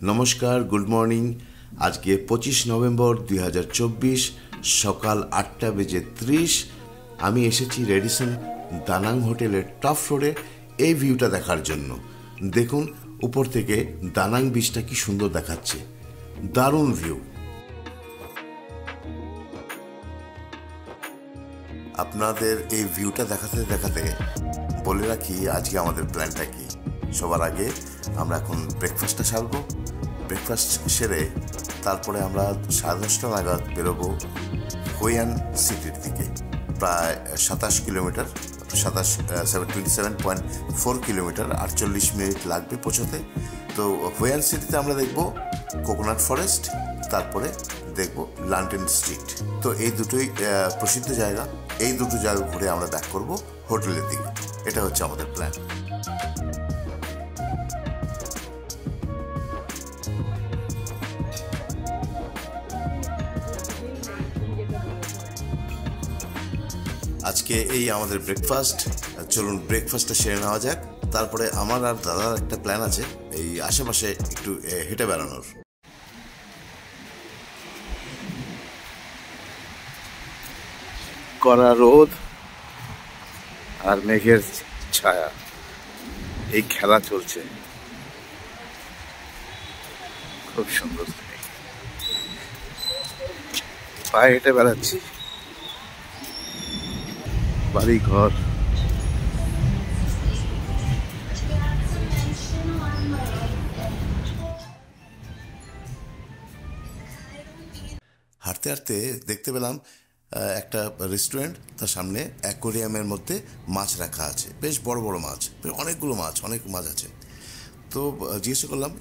নমস্কার, good morning. আজকে 25 November 2024 সকাল 8:30 আমি এসেছি রেডিসন দানাং হোটেলের টপ ফ্লোরে এই ভিউটা দেখার জন্য। দেখুন উপর থেকে দানাং বিচটা কি সুন্দর দেখাচ্ছে, দারুণ ভিউ। আপনাদের এই ভিউটা দেখাতে দেখাতে বলে রাখি আজকে আমাদের প্ল্যানটা কি। সবার আগে আমরা এখন ব্রেকফাস্টটা সারবো। ব্রেকফাস্ট সেরে তারপরে আমরা 10:30 নাগাদ বেরোবো হোয়ান সিটির দিকে। প্রায় 27 কিলোমিটার, 27.4 কিলোমিটার, 48 মিনিট লাগবে পৌঁছতে। তো হোয়ান সিটিতে আমরা দেখবো কোকোনাট ফরেস্ট, তারপরে দেখবো লন্ডন স্ট্রিট। তো এই দুটোই প্রসিদ্ধ জায়গা। এই দুটো জায়গা ঘুরে আমরা ব্যাক করবো হোটেলের দিকে। এটা হচ্ছে আমাদের প্ল্যান। আজকে এই আমাদের ব্রেকফাস্ট। চলুন ব্রেকফাস্টটা সেরে নেওয়া যাক। তারপরে আমার আর দাদার একটা প্ল্যান আছে এই আশেপাশে একটু হেঁটে বেড়ানোর। কড়া রোদ আর মেঘের ছায়া, এই খেলা চলছে, খুব সুন্দর। পায়ে হেঁটে বেড়াচ্ছি, বাড়ি ঘর। হাঁটতে হাঁটতে দেখতে পেলাম একটা রেস্টুরেন্ট, তার সামনে অ্যাকোয়ারিয়ামের মধ্যে মাছ রাখা আছে, বেশ বড় বড় মাছ, অনেকগুলো মাছ, অনেক মাছ আছে। তো জিজ্ঞেস করলাম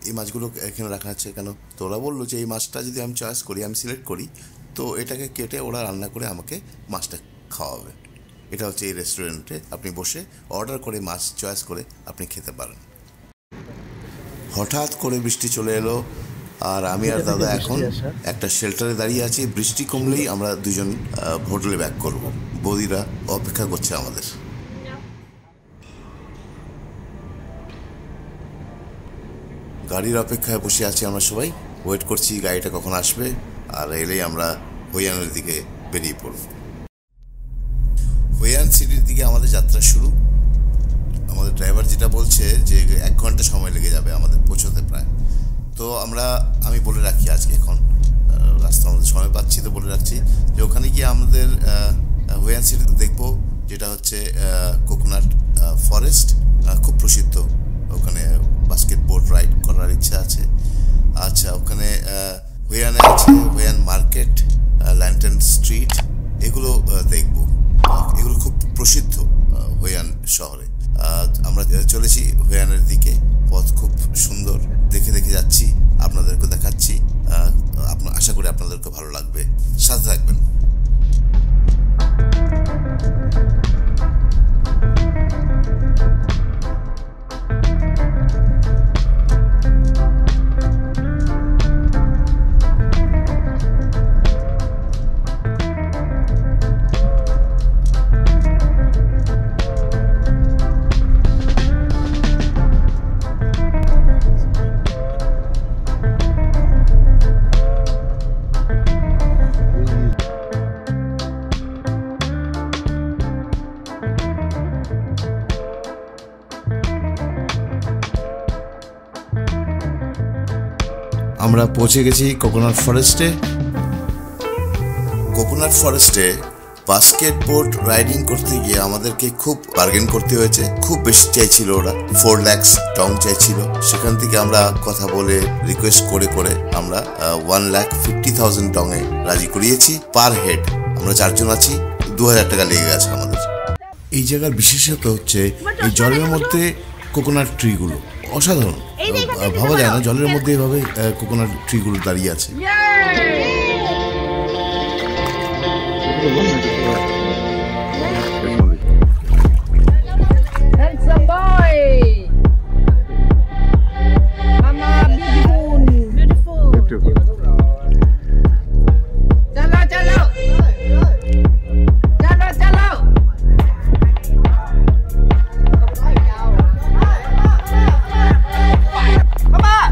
এই মাছগুলো এখানে রাখা আছে কেন? তো ওরা বললো যে এই মাছটা যদি আমি চয়েস করি, আমি সিলেক্ট করি, তো এটাকে কেটে ওরা রান্না করে আমাকে মাছটা খাওয়াবে। এটা হচ্ছে এই রেস্টুরেন্টে আপনি বসে অর্ডার করে মাছ চয়েস করে আপনি খেতে পারেন। হঠাৎ করে বৃষ্টি চলে এলো, আর আমি আর দাদা এখন একটা শেল্টারে দাঁড়িয়ে আছি। বৃষ্টি কমলেই আমরা দুজন হোটেলে ব্যাক করব। বৌদিরা অপেক্ষা করছে আমাদের। গাড়ির অপেক্ষায় বসে আছি আমরা সবাই, ওয়েট করছি গাড়িটা কখন আসবে, আর এলেই আমরা হোয়ানের দিকে বেরিয়ে পড়ব। হোয়ান সিটির দিকে আমাদের যাত্রা শুরু। আমাদের ড্রাইভার যেটা বলছে যে 1 ঘন্টা সময় লেগে যাবে আমাদের পৌঁছতে প্রায়। তো আমি বলে রাখি আজকে এখন রাস্তা আমাদের সময় পাচ্ছি, তো বলে রাখছি যে ওখানে গিয়ে আমাদের হোয়ান সিটি দেখবো, যেটা হচ্ছে কোকোনাট ফরেস্ট, খুব প্রসিদ্ধ। ওখানে বাস্কেটবল রাইড করার ইচ্ছা আছে। আচ্ছা, ওখানে হোয়ানে আছে হোয়ান মার্কেট, লন্ডন স্ট্রিট, এগুলো দেখবো। এগুলো খুব প্রসিদ্ধ হোয়ান শহরে। আমরা চলেছি হোয়ানের দিকে। পথ খুব সুন্দর, দেখে দেখে যাচ্ছি, আপনাদেরকে দেখাচ্ছি। আশা করি আপনাদেরকে ভালো লাগবে, সাথে থাকবেন। আমরা পৌঁছে গেছি কোকোনাট ফরেস্টে। কোকোনাট ফরেস্টে বাস্কেটবোর্ড রাইডিং করতে গিয়ে আমাদেরকে খুব বার্গেন করতে হয়েছে। খুব বেশি চাইছিল ওরা, 4 লাখ টং চাইছিল। সেখান থেকে আমরা কথা বলে রিকোয়েস্ট করে করে আমরা 1,50,000 টঙে রাজি করিয়েছি পার হেড। আমরা 4 জন আছি, 2,000 টাকা লেগে গেছে আমাদের। এই জায়গার বিশেষত হচ্ছে এই জলের মধ্যে কোকোনাট ট্রিগুলো অসাধারণ, ভাবা যায় না জলের মধ্যে এভাবে কোকোনাট ট্রিগুলো দাঁড়িয়ে আছে। Come on!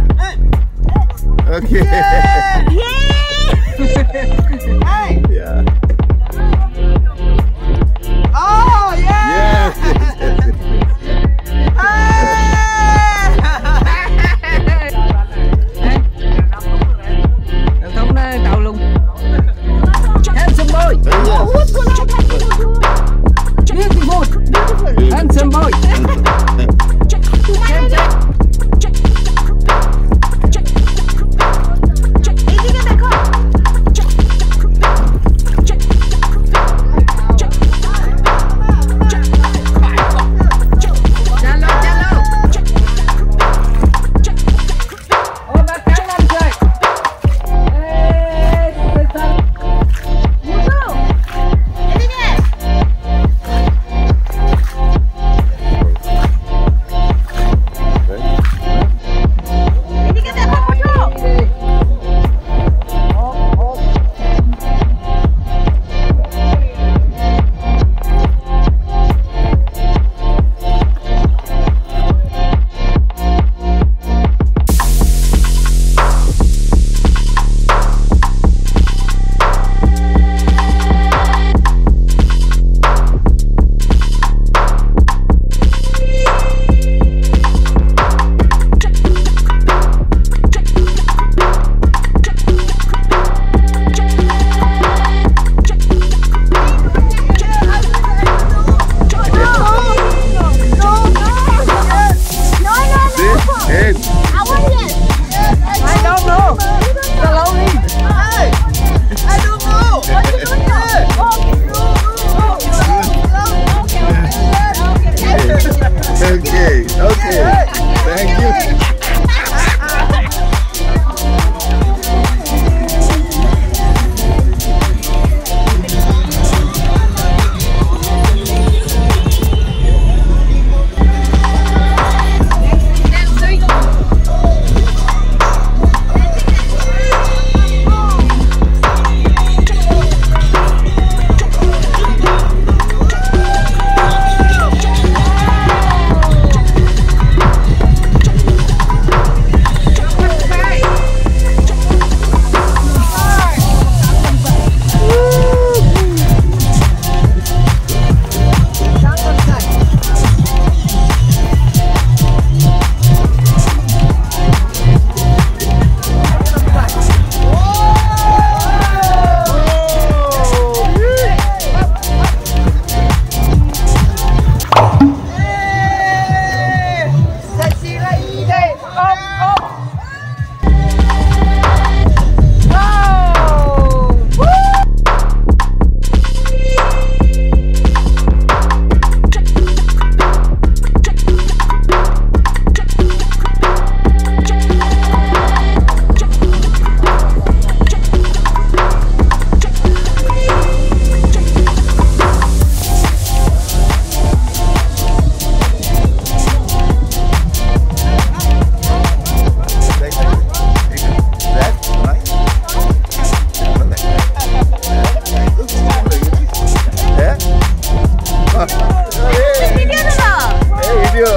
ভিডিও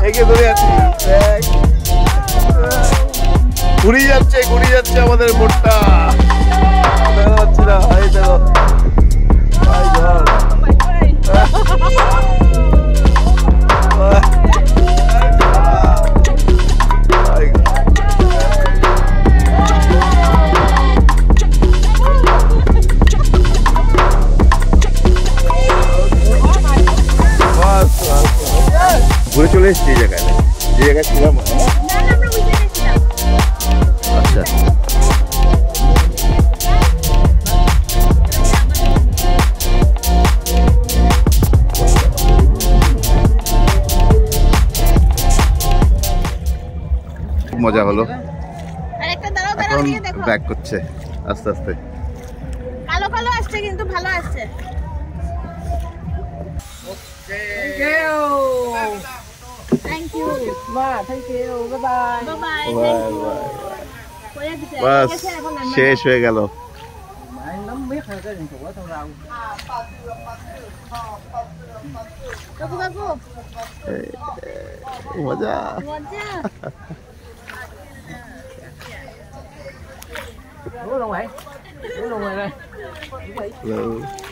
একে ধরে আছি ঘুরিয়ে যাচ্ছে আমাদের বোটটা দেখা যাচ্ছে না এই দেখো ঘুরে চলে এসেছি এই জায়গায় যে জায়গায় ছিলাম আচ্ছা মজা হলো এখন ব্যাক করছে আস্তে আস্তে কালো কালো আসছে কিন্তু ভালো আসছে Thank you. Thank you. Bye bye. বাস শেষ হয়ে গেল মজা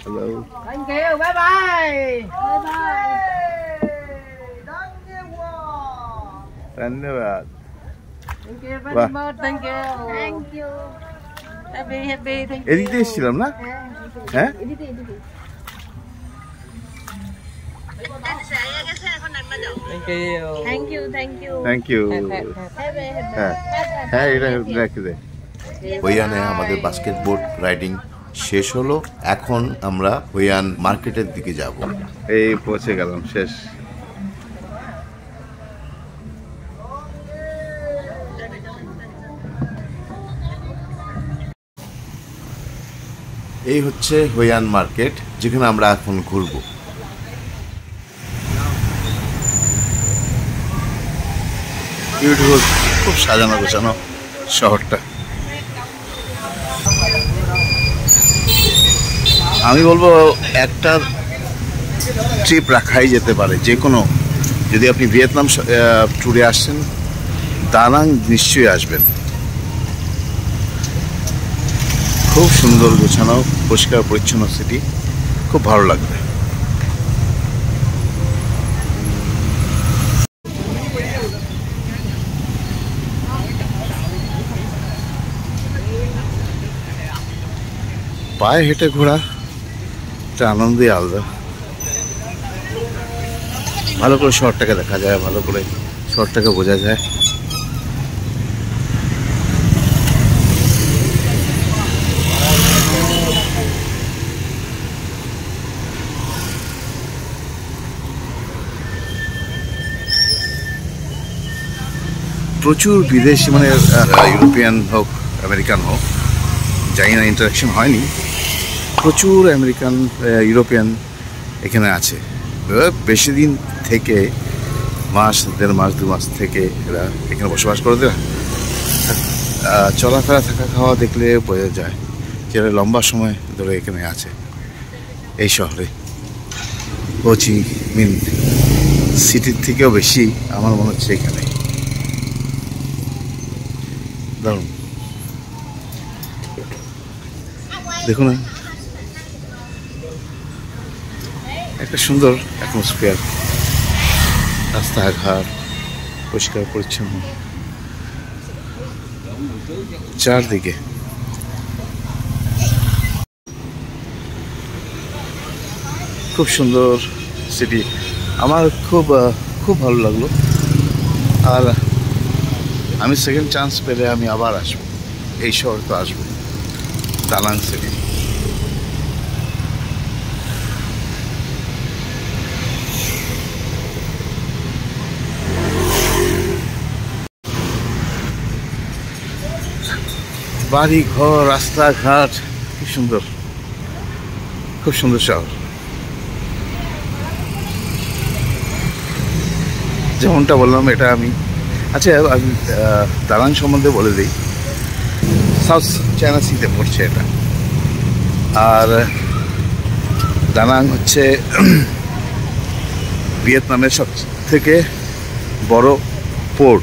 Hello. Thank you. Bye bye. Bye bye. ধন্যবাদ Thank you very much. Thank you. Thank you. Happy. Thank you. এদিক দিয়ে এসেছিলাম না হ্যাঁ থ্যাংক ইউ হ্যাঁ এটা রেখে দে হইয়ানে আমাদের বাস্কেটবল রাইডিং শেষ হলো এখন আমরা হইয়ান মার্কেটের দিকে যাব এই পৌঁছে গেলাম শেষ এই হচ্ছে হইয়ান মার্কেট যেখানে আমরা এখন ঘুরবো বিউটিফুল খুব সাজানো গোছানো শহরটা আমি বলবো একটা ট্রিপ রাখাই যেতে পারে যে কোনো যদি আপনি ভিয়েতনাম ট্যুরে আসছেন দানাং নিশ্চয়ই আসবেন খুব সুন্দর গোছানো পরিষ্কার পরিচ্ছন্ন সিটি খুব ভালো লাগবে পায়ে হেঁটে ঘোরা একটা আনন্দই আলাদা ভালো করে শহরটাকে দেখা যায় ভালো করে শহরটাকে বোঝা যায় প্রচুর বিদেশি মানে ইউরোপিয়ান হোক আমেরিকান হোক জানি না ইন্টারাকশন হয়নি প্রচুর আমেরিকান ইউরোপিয়ান এখানে আছে বেশি দিন থেকে মাস দেড় মাস দু মাস থেকে এরা এখানে বসবাস করে দেয় চলাফেরা থাকা খাওয়া দেখলে বোঝা যায় যে এরা লম্বা সময় ধরে এখানে আছে এই শহরে হো চি মিন সিটির থেকেও বেশি আমার মনে হচ্ছে এখানে দারুণ দেখুন একটা সুন্দর অ্যাটমসফিয়ার রাস্তাঘাট পরিষ্কার পরিচ্ছন্ন চারদিকে খুব সুন্দর সিটি আমার খুব খুব ভালো লাগলো আর আমি সেকেন্ড চান্স পেলে আমি আবার আসবো এই শহর তো আসবো দালাং সিটি বাড়ি ঘর রাস্তাঘাট খুব সুন্দর শহর যেমনটা বললাম এটা আমি আচ্ছা আমি দালাং সম্বন্ধে বলে দিই সাউথ চায়না সিতে পড়ছে এটা আর দানাং হচ্ছে ভিয়েতনামের সব থেকে বড় পোর্ট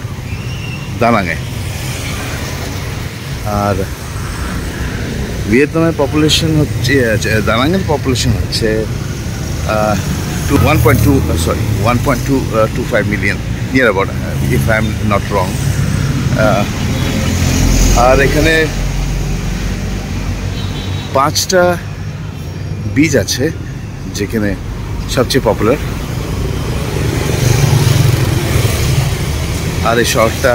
দানাঙে। আর ভিয়েতনামের পপুলেশন হচ্ছে, দানাঙের পপুলেশন হচ্ছে 1.25 million, near about, if I am not wrong. আর এখানে 5টা বিচ আছে যেখানে সবচেয়ে পপুলার। আর এই শহরটা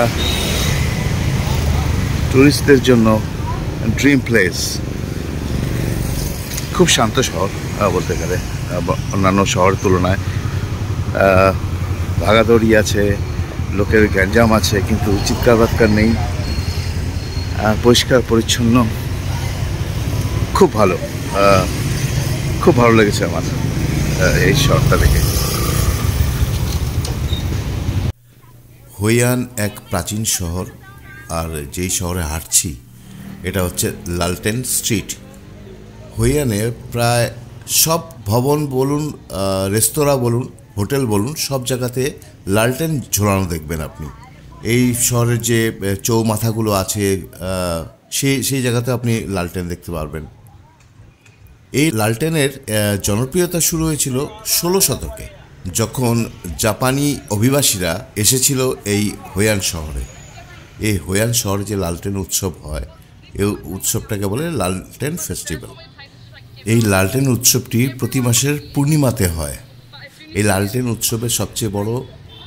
টুরিস্টদের জন্য ড্রিম প্লেস। খুব শান্ত শহর বলতে গেলে, অন্যান্য শহরের তুলনায়। ভাগাদৌড়ি আছে, লোকের গ্যাঞ্জাম আছে, কিন্তু চিৎকার বাৎকার নেই। পরিষ্কার পরিচ্ছন্ন, খুব ভালো। খুব ভালো লেগেছে আমার এই শহরটা দেখে। হই আন এক প্রাচীন শহর, আর যেই শহরে হাঁটছি এটা হচ্ছে লালটেন স্ট্রিট। হই আনে প্রায় সব ভবন বলুন, রেস্তোরাঁ বলুন, হোটেল বলুন, সব জায়গাতে লালটেন ঝোলানো দেখবেন আপনি। এই শহরের যে চৌমাথাগুলো আছে সেই জায়গাতে আপনি লালটেন দেখতে পারবেন। এই লালটেনের জনপ্রিয়তা শুরু হয়েছিল 16 শতকে, যখন জাপানি অভিবাসীরা এসেছিল এই হই আন শহরে। এই হই আন শহরে যে লালটেন উৎসব হয়, এই উৎসবটাকে বলে লালটেন ফেস্টিভ্যাল। এই লালটেন উৎসবটি প্রতি মাসের পূর্ণিমাতে হয়। এই লালটেন উৎসবের সবচেয়ে বড়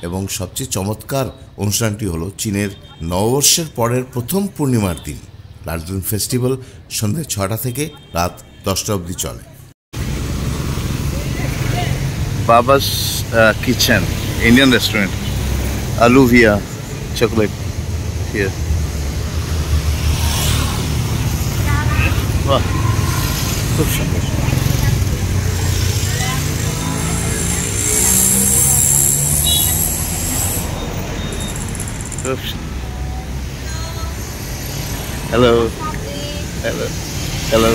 এবং সবচেয়ে চমৎকার অনুষ্ঠানটি হলো চীনের নববর্ষের পরের প্রথম পূর্ণিমার দিন। লালটেন ফেস্টিভ্যাল সন্ধ্যে 6টা থেকে রাত 10টা অবধি চলে। বাবাস কিচেন, ইন্ডিয়ান রেস্টুরেন্ট, আলুভিয়া চকলেট হিয়ার। বাহ, খুব সুন্দর। Hello hello hello.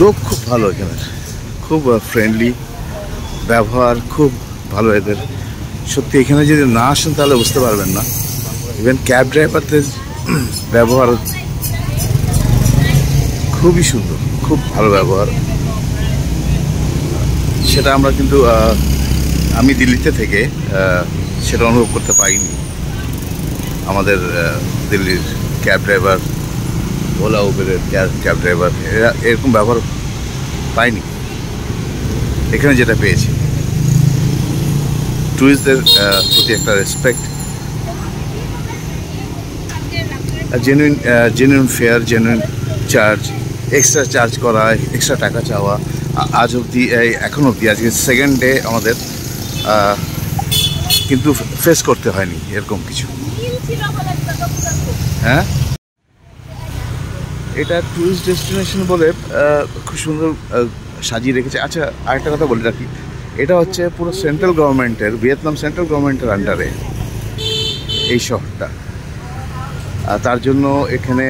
লোক খুব ভালো এখানে, খুব ফ্রেন্ডলি, ব্যবহার খুব ভালো এদের। সত্যি এখানে যদি না আসেন তাহলে বুঝতে পারবেন না। ইভেন ক্যাব ড্রাইভারদের ব্যবহার খুবই সুন্দর, খুব ভালো ব্যবহার। সেটা আমরা কিন্তু আমি দিল্লিতে থেকে সেটা অনুভব করতে পারিনি। আমাদের দিল্লির ক্যাব ড্রাইভার, ওলা উবেরের ক্যাব ড্রাইভার, এরা এরকম ব্যবহার পাইনি। এখানে যেটা পেয়েছি, টুরিস্টদের প্রতি একটা respect, genuine fair, genuine charge, extra charge করা, এক্সট্রা টাকা চাওয়া। আজ অবধি, এখন অবধি, আজকে সেকেন্ড ডে আমাদের, কিন্তু ফেস করতে হয়নি এরকম কিছু। হ্যাঁ, এটা টুরিস্ট ডেস্টিনেশন বলে খুব সুন্দর সাজিয়ে রেখেছে। আচ্ছা, আরেকটা কথা বলে রাখি, এটা হচ্ছে পুরো সেন্ট্রাল গভর্নমেন্টের, ভিয়েতনাম সেন্ট্রাল গভর্নমেন্টের আন্ডারে এই শহরটা। তার জন্য এখানে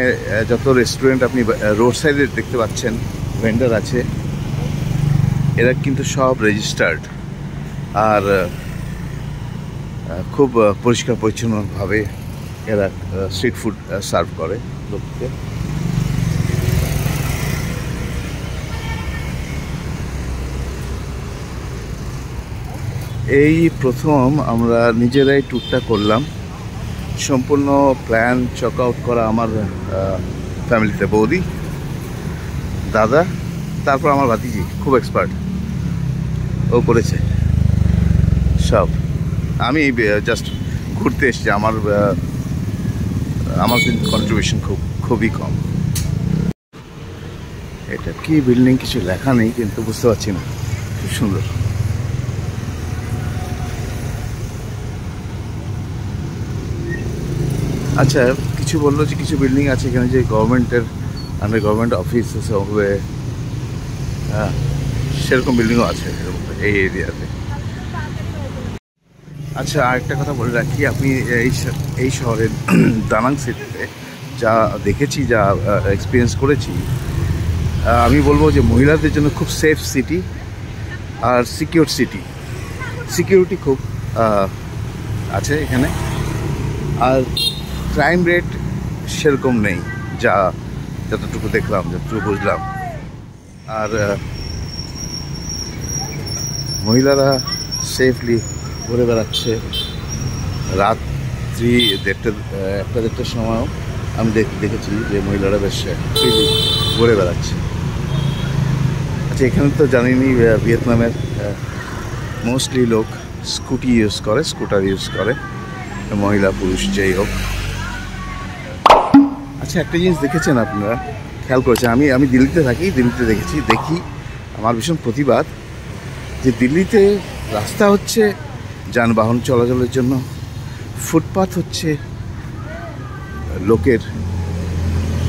যত রেস্টুরেন্ট আপনি রোড সাইডে দেখতে পাচ্ছেন, ভেন্ডার আছে, এরা কিন্তু সব রেজিস্টার্ড। আর খুব পরিষ্কার পরিচ্ছন্নভাবে এরা স্ট্রিট ফুড সার্ভ করে লোককে। এই প্রথম আমরা নিজেরাই ট্যুরটা করলাম, সম্পূর্ণ প্ল্যান চেক আউট করা আমার ফ্যামিলিতে, বৌদি, দাদা, তারপর আমার ভাতিজি, খুব এক্সপার্ট, ও করেছে সব। আমি জাস্ট ঘুরতে এসেছি, আমার কিন্তু কন্ট্রিবিউশন খুবই কম। এটা কি বিল্ডিং, কিছু লেখা নেই কিন্তু বুঝতে পারছি না, খুব সুন্দর। আচ্ছা, কিছু বললো যে কিছু বিল্ডিং আছে এখানে যে গভর্নমেন্টের আন্ডার, গভর্নমেন্ট অফিস হবে, হ্যাঁ, সেরকম বিল্ডিংও আছে এই এরিয়াতে। আচ্ছা, আরেকটা কথা বলে রাখি, আপনি এই শহরের দানাং সিটিতে যা দেখেছি, যা এক্সপিরিয়েন্স করেছি, আমি বলবো যে মহিলাদের জন্য খুব সেফ সিটি আর সিকিউর সিটি। সিকিউরিটি খুব আছে এখানে, আর ক্রাইম রেট সেরকম নেই যতটুকু দেখলাম, যতটুকু বুঝলাম। আর মহিলারা সেফলি ঘুরে বেড়াচ্ছে। রাত্রি 1-1:30টার সময়ও আমি দেখেছি যে মহিলারা বেশ ফ্রিলি ঘুরে বেড়াচ্ছে। আচ্ছা, এখানে তো জানিনি ভিয়েতনামের মোস্টলি লোক স্কুটার ইউজ করে, মহিলা পুরুষ যেই হোক। আচ্ছা, একটা জিনিস দেখেছেন আপনারা, খেয়াল করেছেন, আমি দিল্লিতে থাকি, দিল্লিতে দেখি আমার ভীষণ প্রতিবাদ যে দিল্লিতে রাস্তা হচ্ছে যানবাহন চলাচলের জন্য, ফুটপাথ হচ্ছে লোকের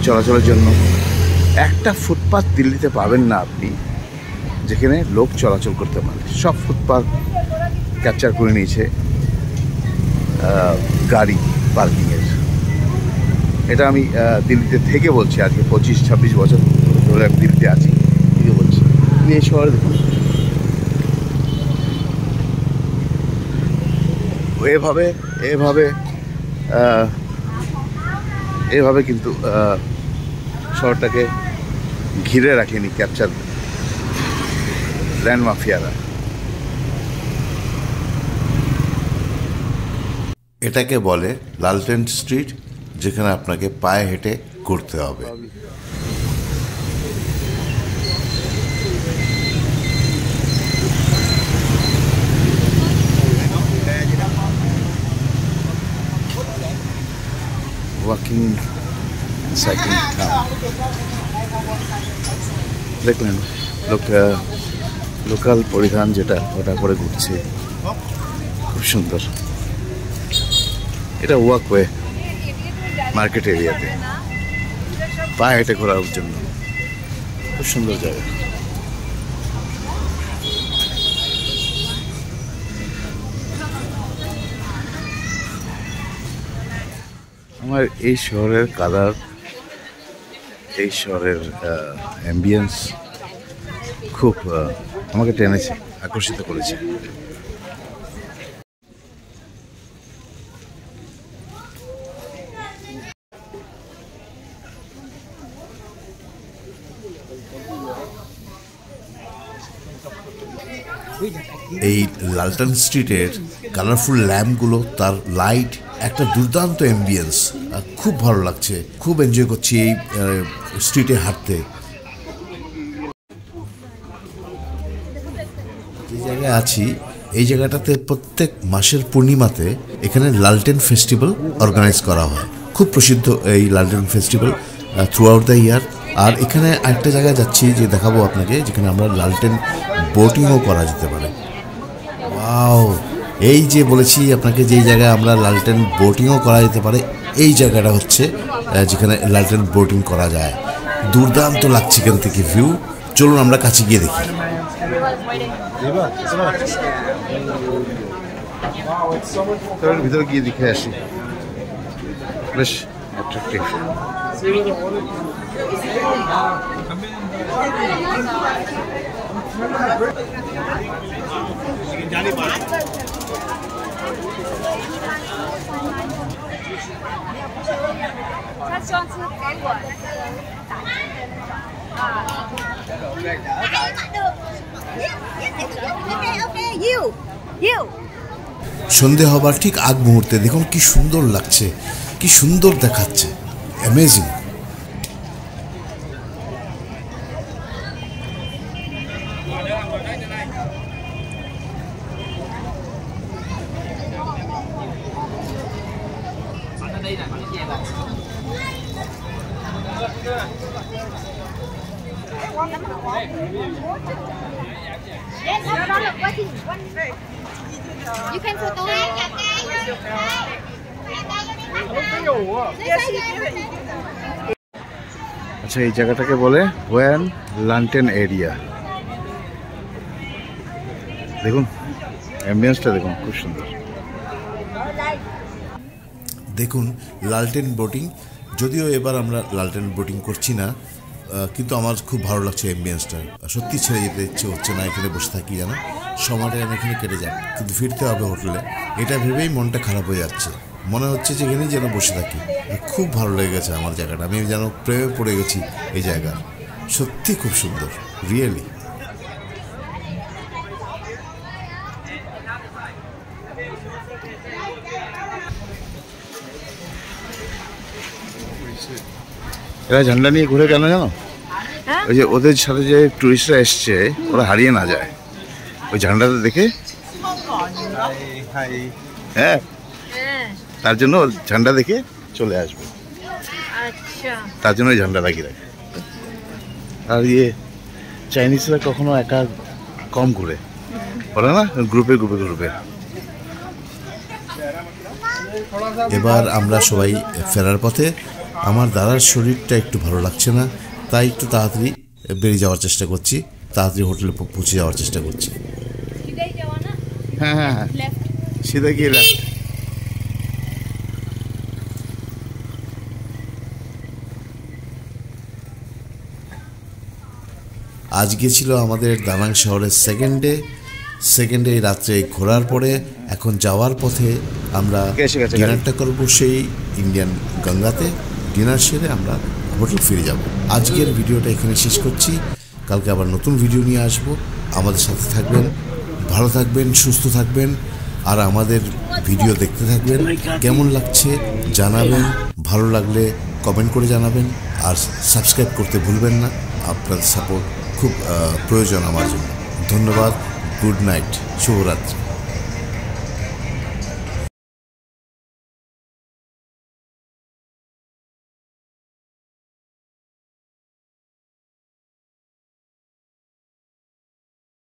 চলাচলের জন্য। একটা ফুটপাথ দিল্লিতে পাবেন না আপনি যেখানে লোক চলাচল করতে পারে। সব ফুটপাথ ক্যাপচার করে নিয়েছে গাড়ি পার্কিংয়ের। এটা আমি দিল্লিতে থেকে বলছি, আজকে 25-26 বছর ধরে আমি দিল্লিতে আছি, থেকে বলছি। এই শহরে দেখুন এভাবে কিন্তু শহরটাকে ঘিরে রাখেনি ক্যাপচার ল্যান্ড মাফিয়ারা। এটাকে বলে লালটেন স্ট্রিট, যেখানে আপনাকে পায়ে হেঁটে ঘুরতে হবে। Walking cycling town. দেখলেন লোকাল পরিধান যেটা, ওটা করে ঘুরছে, খুব সুন্দর। এটা ওয়াকওয়ে মার্কেট এরিয়াতে পা হেঁটে ঘোরার জন্য খুব সুন্দর জায়গা। আমার এই শহরের কালার, এই শহরের অ্যাম্বিয়েন্স খুব আমাকে টেনেছে, আকর্ষিত করেছে। এই লালটন স্ট্রিটের কালারফুল ল্যাম্পগুলো, তার লাইট, একটা দুর্দান্ত অ্যাম্বিয়েন্স, খুব ভালো লাগছে, খুব এনজয় করছি এই স্ট্রিটে হাঁটতে। যে জায়গায় আছি এই জায়গাটাতে প্রত্যেক মাসের পূর্ণিমাতে এখানে লালটেন ফেস্টিভ্যাল অর্গানাইজ করা হয়। খুব প্রসিদ্ধ এই লালটেন festival throughout the year. আর এখানে আরেকটা জায়গায় যাচ্ছি যে দেখাবো আপনাকে, যেখানে আমরা লালটেন বোটিংও করা যেতে পারে। ওয়াও, এই যে বলেছি আপনাকে যে জায়গায় আমরা লালটেন বোটিংও করা যেতে পারে, এই জায়গাটা হচ্ছে যেখানে লালটেন বোটিং করা যায়। দুর্দান্ত লাগছে এখান থেকে ভিউ। চলুন আমরা কাছে গিয়ে দেখি। ভিতরে গিয়ে দেখে আসি, বেশ অ্যাট্রাক্টিভ। সন্ধে হবার ঠিক আগ মুহূর্তে দেখুন কি সুন্দর লাগছে, কি সুন্দর দেখাচ্ছে, অ্যামেজিং। You can photo. আচ্ছা, এই জায়গাটাকে বলে ওয়ান লালটেন এরিয়া। দেখুন অ্যাম্বিয়েন্সটা দেখুন, খুব সুন্দর। দেখুন লালটেন বোটিং, যদিও এবার আমরা লালটেন বোটিং করছি না, কিন্তু আমার খুব ভালো লাগছে অ্যাম্বিয়েন্সটা, সত্যি ছেড়ে যেতে ইচ্ছে হচ্ছে না, এখানে বসে থাকি যেন সময়টা যেন এখানে কেটে যায়, কিন্তু ফিরতে হবে হোটেলে, এটা ভেবেই মনটা খারাপ হয়ে যাচ্ছে, মনে হচ্ছে যে এখানেই যেন বসে থাকি। খুব ভালো লেগেছে আমার জায়গাটা, আমি যেন প্রেমে পড়ে গেছি এই জায়গার, সত্যি খুব সুন্দর, রিয়েলি। এরা ঝান্ডা নিয়ে ঘুরে কেন জানো? ওই যে ওদের সাথে যে টুরিস্টরা এসছে ওরা হারিয়ে না যায় ওই ঝান্ডাটা দেখে, হ্যাঁ তার জন্য ঝান্ডা দেখে চলে আসবে, তার জন্য ওই ঝান্ডা লাগিয়ে রাখে। আর চাইনিজরা কখনো একা কম ঘুরে, ওরা না গ্রুপে গ্রুপে ঘুরবে। এবার আমরা সবাই ফেরার পথে, আমার দাদার শরীরটা একটু ভালো লাগছে না, তাই একটু তাড়াতাড়ি বেরিয়ে যাওয়ার চেষ্টা করছি, তাড়াতাড়ি হোটেলে পৌঁছে যাওয়ার চেষ্টা করছি। হ্যাঁ হ্যাঁ হ্যাঁ, সিধা গিয়ে লেফট। আজকে ছিল আমাদের দানাং শহরের সেকেন্ড ডে রাত্রে ঘোরার পরে এখন যাওয়ার পথে আমরা ডিনারটা করবো সেই ইন্ডিয়ান গঙ্গাতে, ডিনার সেরে আমরা হোটেল ফিরে যাব। আজকের ভিডিওটা এখানে শেষ করছি, কালকে আবার নতুন ভিডিও নিয়ে আসবো। আমাদের সাথে থাকবেন, ভালো থাকবেন, সুস্থ থাকবেন, আর আমাদের ভিডিও দেখতে থাকবেন। কেমন লাগছে জানাবেন, ভালো লাগলে কমেন্ট করে জানাবেন, আর সাবস্ক্রাইব করতে ভুলবেন না, আপনার সাপোর্ট খুব প্রয়োজন আমার জন্য। ধন্যবাদ, গুড নাইট, শুভরাত্রি।